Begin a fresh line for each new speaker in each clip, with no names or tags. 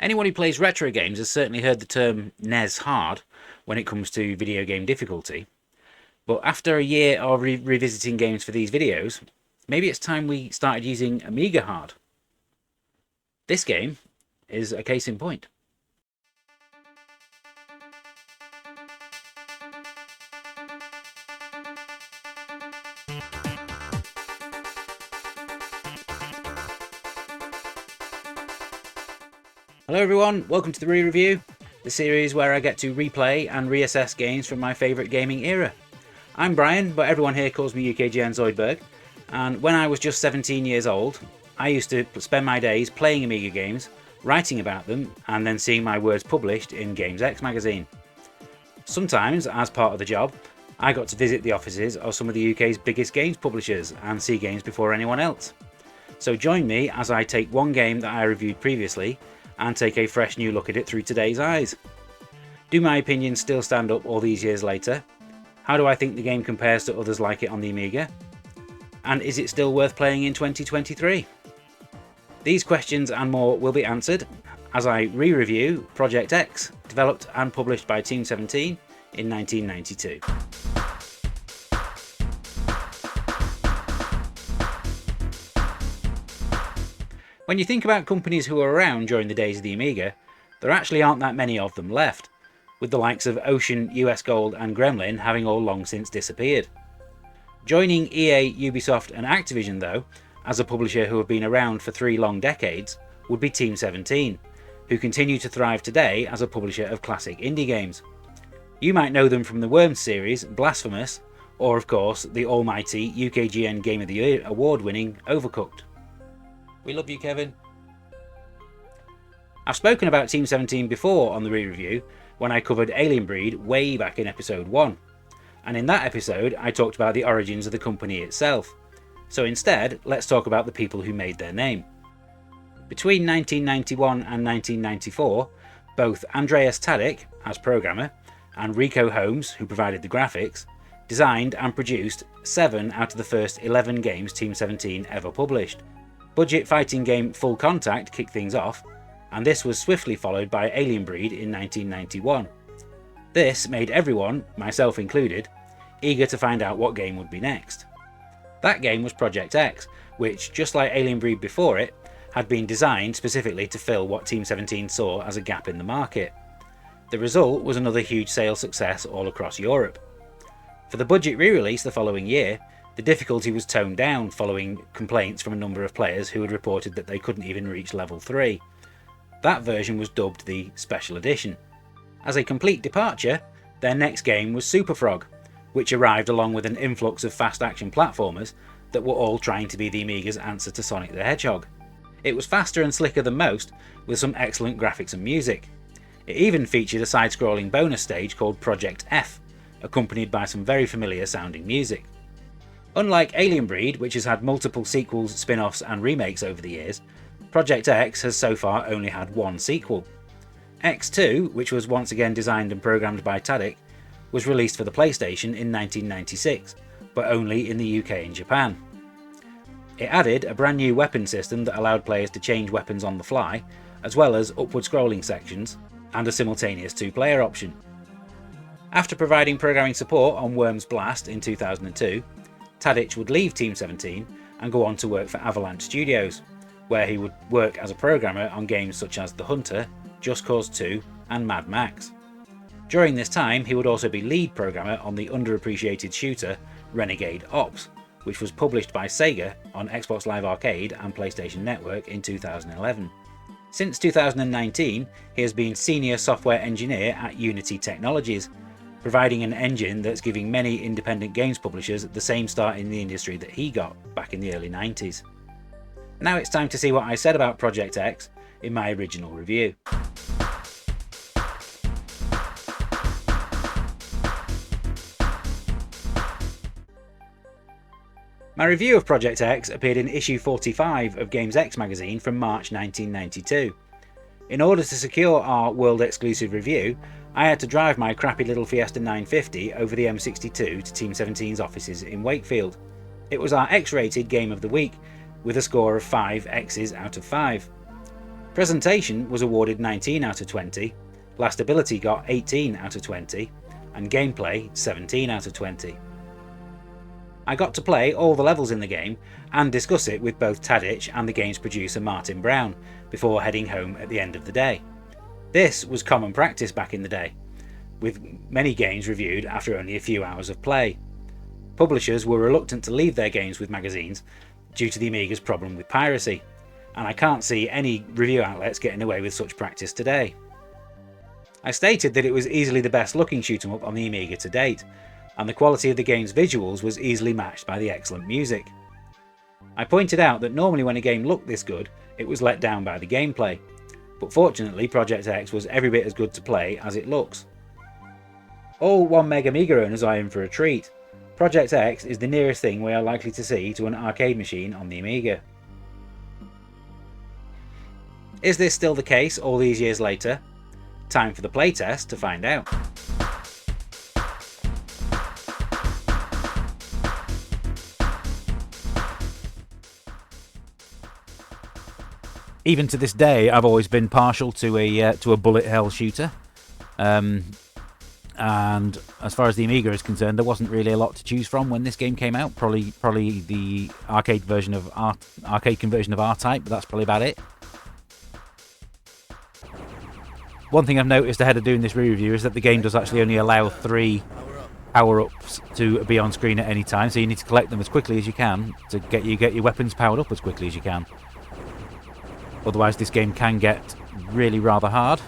Anyone who plays retro games has certainly heard the term NES hard when it comes to video game difficulty. But after a year of revisiting games for these videos, maybe it's time we started using Amiga hard. This game is a case in point. Hello everyone, welcome to the Re-Review, the series where I get to replay and reassess games from my favourite gaming era. I'm Brian, but everyone here calls me UKGN Zoidberg, and when I was just 17 years old, I used to spend my days playing Amiga games, writing about them, and then seeing my words published in Games X magazine. Sometimes, as part of the job, I got to visit the offices of some of the UK's biggest games publishers and see games before anyone else. So join me as I take one game that I reviewed previously and take a fresh new look at it through today's eyes. Do my opinions still stand up all these years later? How do I think the game compares to others like it on the Amiga? And is it still worth playing in 2023? These questions and more will be answered as I re-review Project X, developed and published by Team 17 in 1992. When you think about companies who were around during the days of the Amiga, there actually aren't that many of them left, with the likes of Ocean, US Gold and Gremlin having all long since disappeared. Joining EA, Ubisoft and Activision though, as a publisher who have been around for 3 long decades, would be Team 17, who continue to thrive today as a publisher of classic indie games. You might know them from the Worms series, Blasphemous, or of course the almighty UKGN Game of the Year award-winning Overcooked. We love you, Kevin. I've spoken about Team 17 before on the re-review when I covered Alien Breed way back in episode 1, and in that episode I talked about the origins of the company itself. So instead, let's talk about the people who made their name. Between 1991 and 1994, both Andreas Tadic, as programmer, and Rico Holmes, who provided the graphics, designed and produced 7 out of the first 11 games Team 17 ever published. Budget fighting game Full Contact kicked things off, and this was swiftly followed by Alien Breed in 1991. This made everyone, myself included, eager to find out what game would be next. That game was Project X, which, just like Alien Breed before it, had been designed specifically to fill what Team 17 saw as a gap in the market. The result was another huge sales success all across Europe. For the budget re-release the following year, the difficulty was toned down following complaints from a number of players who had reported that they couldn't even reach level 3. That version was dubbed the Special Edition. As a complete departure, their next game was Super Frog, which arrived along with an influx of fast action platformers that were all trying to be the Amiga's answer to Sonic the Hedgehog. It was faster and slicker than most, with some excellent graphics and music. It even featured a side-scrolling bonus stage called Project F, accompanied by some very familiar sounding music. Unlike Alien Breed, which has had multiple sequels, spin-offs and remakes over the years, Project X has so far only had one sequel. X2, which was once again designed and programmed by Tadic, was released for the PlayStation in 1996, but only in the UK and Japan. It added a brand new weapon system that allowed players to change weapons on the fly, as well as upward scrolling sections, and a simultaneous 2-player option. After providing programming support on Worms Blast in 2002, Tadic would leave Team 17 and go on to work for Avalanche Studios, where he would work as a programmer on games such as The Hunter, Just Cause 2 and Mad Max. During this time he would also be lead programmer on the underappreciated shooter Renegade Ops, which was published by Sega on Xbox Live Arcade and PlayStation Network in 2011. Since 2019 he has been senior software engineer at Unity Technologies, providing an engine that's giving many independent games publishers the same start in the industry that he got back in the early 90s. Now it's time to see what I said about Project X in my original review. My review of Project X appeared in issue 45 of Games X magazine from March 1992. In order to secure our world exclusive review, I had to drive my crappy little Fiesta 950 over the M62 to Team 17's offices in Wakefield. It was our X-rated game of the week, with a score of 5 X's out of 5. Presentation was awarded 19 out of 20, lastability got 18 out of 20, and gameplay 17 out of 20. I got to play all the levels in the game and discuss it with both Tadich and the game's producer Martin Brown before heading home at the end of the day. This was common practice back in the day, with many games reviewed after only a few hours of play. Publishers were reluctant to leave their games with magazines due to the Amiga's problem with piracy, and I can't see any review outlets getting away with such practice today. I stated that it was easily the best looking shoot 'em up on the Amiga to date, and the quality of the game's visuals was easily matched by the excellent music. I pointed out that normally when a game looked this good, it was let down by the gameplay, but fortunately Project X was every bit as good to play as it looks. All 1 Meg Amiga owners are in for a treat. Project X is the nearest thing we are likely to see to an arcade machine on the Amiga. Is this still the case all these years later? Time for the playtest to find out. Even to this day, I've always been partial to a bullet hell shooter, and as far as the Amiga is concerned, there wasn't really a lot to choose from when this game came out. Probably the arcade conversion of R-Type, but that's probably about it. One thing I've noticed ahead of doing this re-review is that the game does actually only allow 3 power-ups to be on screen at any time, so you need to collect them as quickly as you can to get your weapons powered up as quickly as you can. Otherwise this game can get really rather hard.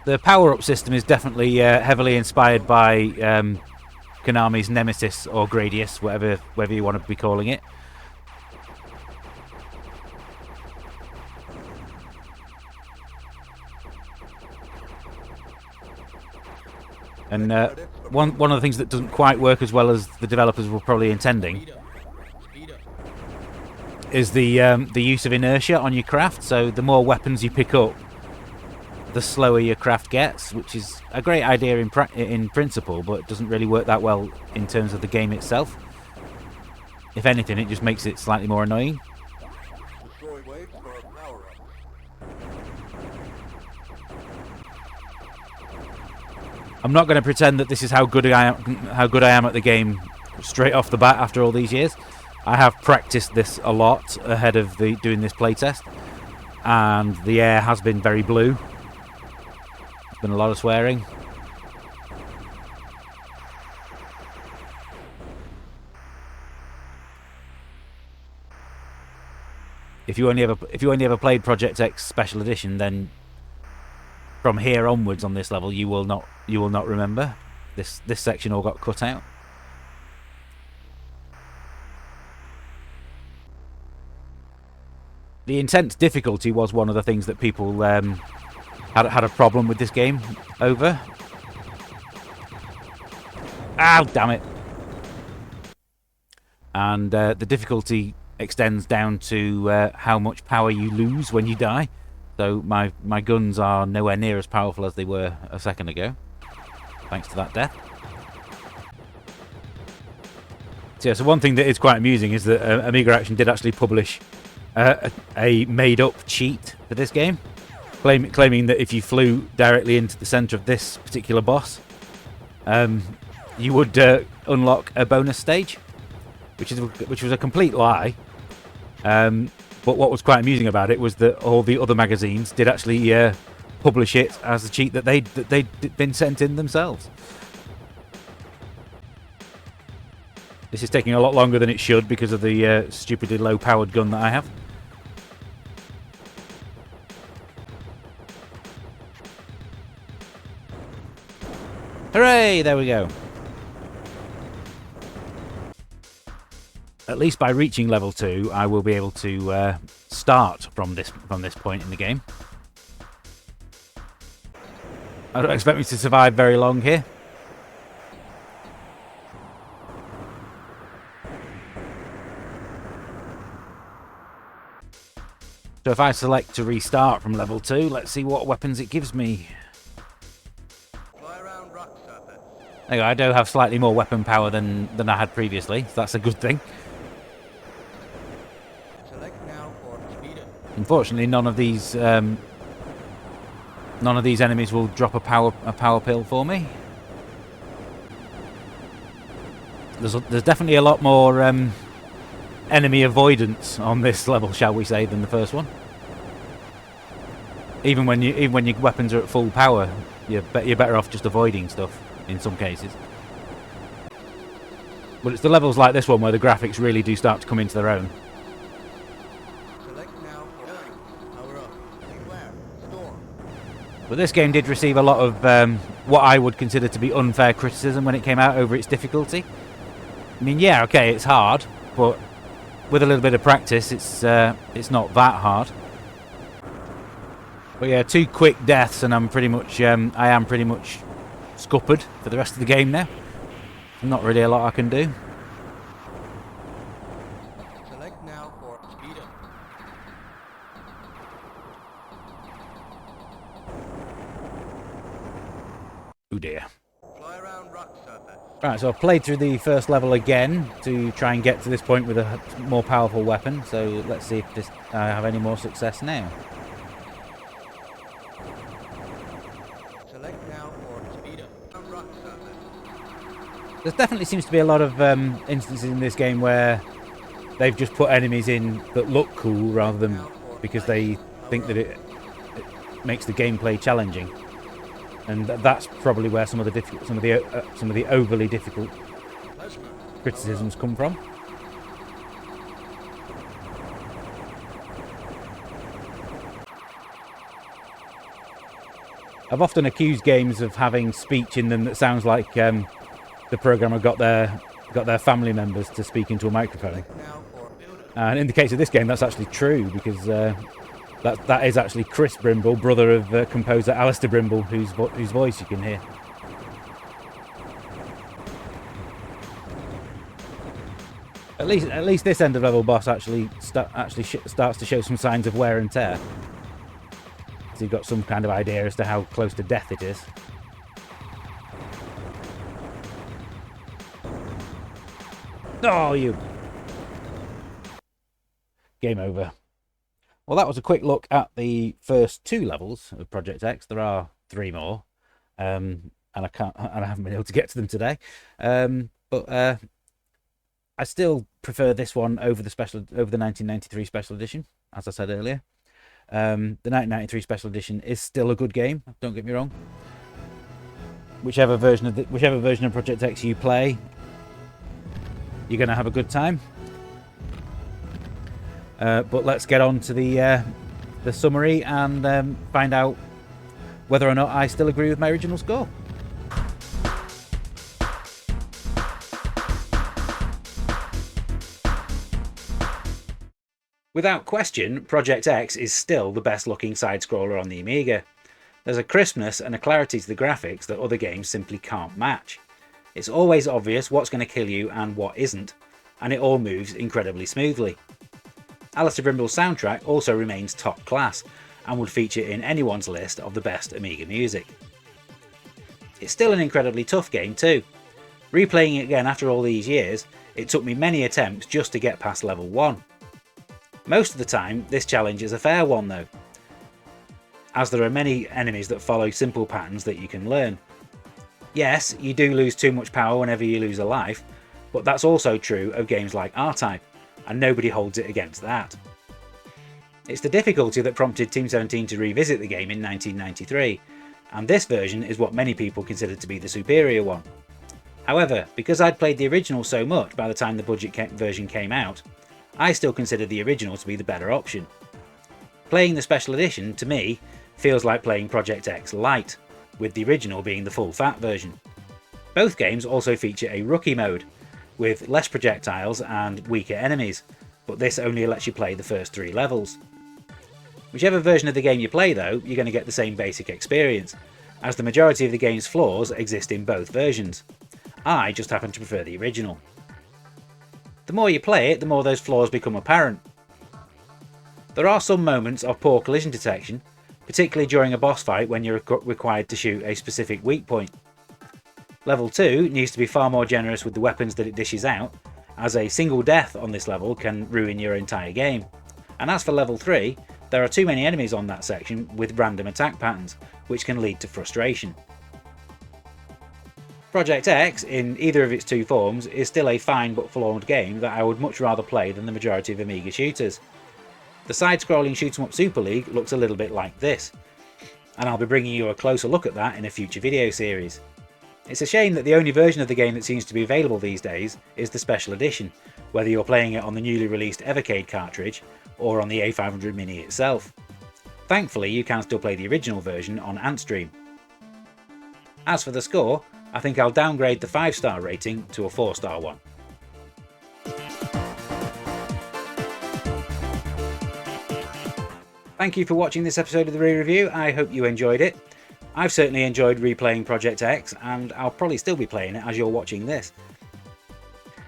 The power-up system is definitely heavily inspired by Konami's Nemesis or Gradius, whatever you want to be calling it. And one of the things that doesn't quite work as well as the developers were probably intending is the use of inertia on your craft. So the more weapons you pick up, the slower your craft gets, which is a great idea in principle, but it doesn't really work that well in terms of the game itself. If anything, it just makes it slightly more annoying. I'm not going to pretend that this is how good I am at the game straight off the bat after all these years. I have practiced this a lot ahead of doing this playtest, and the air has been very blue. There's been a lot of swearing. If you only ever played Project X Special Edition, then from here onwards on this level you will not remember. This section all got cut out. The intense difficulty was one of the things that people had a problem with this game over. Ow, damn it. And the difficulty extends down to how much power you lose when you die. So my guns are nowhere near as powerful as they were a second ago, thanks to that death. So one thing that is quite amusing is that Amiga Action did actually publish a made-up cheat for this game, claiming that if you flew directly into the centre of this particular boss, you would unlock a bonus stage, which was a complete lie. But what was quite amusing about it was that all the other magazines did actually publish it as a cheat that they'd been sent in themselves. This is taking a lot longer than it should because of the stupidly low-powered gun that I have. Hooray! There we go. At least by reaching level 2, I will be able to start from this point in the game. I don't expect me to survive very long here. So if I select to restart from level 2, let's see what weapons it gives me. There you go, I do have slightly more weapon power than I had previously, so that's a good thing. Select now for speed
Unfortunately, none of these enemies will drop a power pill for me. There's definitely a lot more enemy avoidance on this level, shall we say, than the first one. Even when your weapons are at full power, you're better off just avoiding stuff in some cases. But it's the levels like this one where the graphics really do start to come into their own. But this game did receive a lot of what I would consider to be unfair criticism when it came out over its difficulty. I mean, yeah, okay, it's hard, but with a little bit of practice, it's not that hard. But yeah, 2 quick deaths, and I am pretty much scuppered for the rest of the game now. Not really a lot I can do.
Select now for speed up.
Oh dear.
Fly around rock surface.
Right, so I've played through the first level again to try and get to this point with a more powerful weapon. So let's see if I have any more success now.
Select now for speed up. Rock surface.
There definitely seems to be a lot of instances in this game where they've just put enemies in that look cool rather than because they think that it makes the gameplay challenging, and that's probably where some of the overly difficult criticisms come from. I've often accused games of having speech in them that sounds like the programmer got their family members to speak into a microphone. And in the case of this game, that's actually true, because that is actually Chris Brimble, brother of composer Alistair Brimble, whose voice you can hear. At least this end of level boss actually starts to show some signs of wear and tear. So you've got some kind of idea as to how close to death it is. Oh, you! Game over. Well, that was a quick look at the first 2 levels of Project X. There are 3 more, and I haven't been able to get to them today. But I still prefer this one over the 1993 special edition, as I said earlier. The 1993 special edition is still a good game. Don't get me wrong. Whichever version of Project X you play, you're going to have a good time. But let's get on to the summary and find out whether or not I still agree with my original score.
Without question, Project X is still the best looking side-scroller on the Amiga. There's a crispness and a clarity to the graphics that other games simply can't match. It's always obvious what's going to kill you and what isn't, and it all moves incredibly smoothly. Alistair Brimble's soundtrack also remains top class, and would feature in anyone's list of the best Amiga music. It's still an incredibly tough game too. Replaying it again after all these years, it took me many attempts just to get past level 1. Most of the time, this challenge is a fair one though, as there are many enemies that follow simple patterns that you can learn. Yes, you do lose too much power whenever you lose a life, but that's also true of games like R-Type, and nobody holds it against that. It's the difficulty that prompted Team 17 to revisit the game in 1993, and this version is what many people consider to be the superior one. However, because I'd played the original so much by the time the budget version came out, I still consider the original to be the better option. Playing the special edition, to me, feels like playing Project X Lite, with the original being the full fat version. Both games also feature a rookie mode, with less projectiles and weaker enemies, but this only lets you play the first 3 levels. Whichever version of the game you play though, you're going to get the same basic experience, as the majority of the game's flaws exist in both versions. I just happen to prefer the original. The more you play it, the more those flaws become apparent. There are some moments of poor collision detection, particularly during a boss fight when you're required to shoot a specific weak point. Level 2 needs to be far more generous with the weapons that it dishes out, as a single death on this level can ruin your entire game. And as for level 3, There are too many enemies on that section with random attack patterns, which can lead to frustration. Project X, in either of its two forms, is still a fine but flawed game that I would much rather play than the majority of Amiga shooters. The side-scrolling shoot-'em-up Super League looks a little bit like this, and I'll be bringing you a closer look at that in a future video series. It's a shame that the only version of the game that seems to be available these days is the Special Edition, whether you're playing it on the newly released Evercade cartridge or on the A500 Mini itself. Thankfully, you can still play the original version on Antstream. As for the score, I think I'll downgrade the 5-star rating to a 4-star one. Thank you for watching this episode of the re-review. I hope you enjoyed it. I've certainly enjoyed replaying Project X, and I'll probably still be playing it as you're watching this.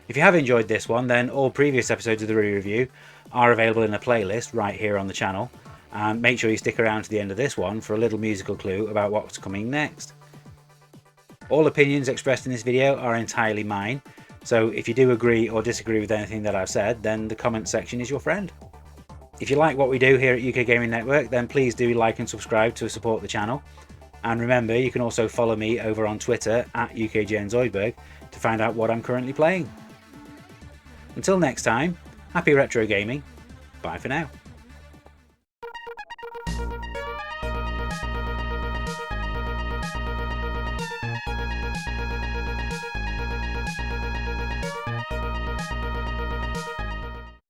If you have enjoyed this one, then all previous episodes of the re-review are available in a playlist right here on the channel, and make sure you stick around to the end of this one for a little musical clue about what's coming next. All opinions expressed in this video are entirely mine, so if you do agree or disagree with anything that I've said, then the comment section is your friend. If you like what we do here at UK Gaming Network, then please do like and subscribe to support the channel. And remember, you can also follow me over on Twitter at UKJenZoidberg to find out what I'm currently playing. Until next time, happy retro gaming. Bye for now.